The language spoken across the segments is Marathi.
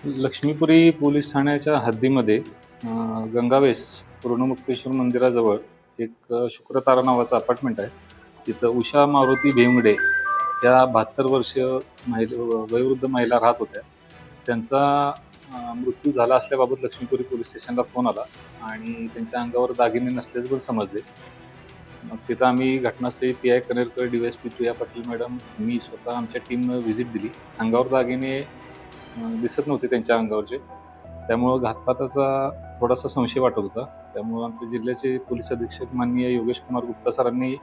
लक्ष्मीपुरी पोलीस ठाण्याच्या हद्दीमध्ये गंगावेस पूर्णमुक्तेश्वर मंदिराजवळ एक शुक्रतारा नावाचं अपार्टमेंट आहे. तिथं उषा मारुती भेंगडे या 72 वर्षीय वयोवृद्ध महिला राहत होत्या. त्यांचा मृत्यू झाला असल्याबाबत लक्ष्मीपुरी पोलीस स्टेशनला फोन आला आणि त्यांच्या अंगावर दागिने नसल्याचे पण समजले. मग तिथं आम्ही घटनास्थळी पी.आय. कनेरकर, डी.वाय.एस.पी. प्रिया पाटील मॅडम, मी स्वतः आमच्या टीमनं व्हिजिट दिली. अंगावर दागिने दिसत नव्हते त्यांच्या अंगावरचे. त्यामुळं घातपाताचा थोडासा संशय वाटत होता. त्यामुळं आमचे जिल्ह्याचे पोलीस अधीक्षक माननीय योगेश कुमार गुप्ता सरांनी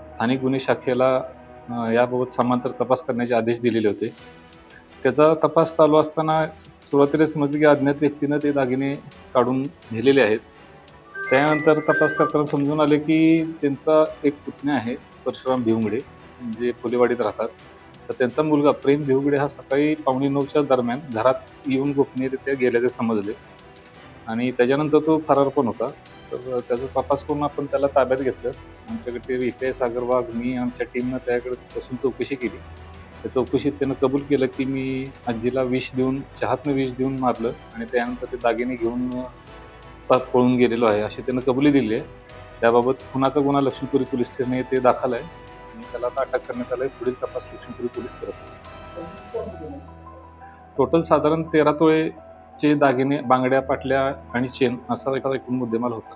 स्थानिक गुन्हे शाखेला याबाबत समांतर तपास करण्याचे आदेश दिलेले होते. त्याचा तपास चालू असताना सुरुवातीला समजले की अज्ञात व्यक्तीनं ते दागिने काढून नेलेले आहेत. त्यानंतर तपास करताना समजून आले की त्यांचा एक पुतण्या आहे परशुराम भिवंगडे, जे फुलेवाडीत राहतात. तर त्यांचा मुलगा प्रेम भिवगडे हा सकाळी 8:45च्या दरम्यान घरात येऊन गोपनीयरित्या गेल्याचे समजले आणि त्याच्यानंतर तो फरार पण होता. तर त्याचा तपास करून आपण त्याला ताब्यात घेतलं. आमच्याकडचे व्ही.पी.आय. सागर वाघ, मी आमच्या टीमनं त्याकडे बसून चौकशी केली. त्या चौकशीत त्यानं कबूल केलं की मी आजीला चहातनं विष देऊन मारलं आणि त्यानंतर ते दागिने घेऊन पळून गेलेलो आहे, अशी त्यानं कबुली दिली आहे. त्याबाबत खुनाचा गुन्हा लक्ष्मीपुरी पोलीस ठाणे येथे दाखल आहे आणि त्याला आता अटक करण्यात आलं आहे. पुढील तपास लक्ष्मीपुरी पोलीस करत आहेत. टोटल साधारण 13 तोळेचे दागिने, बांगड्या, पाटल्या आणि चेन असा एकूण मुद्देमाल होता.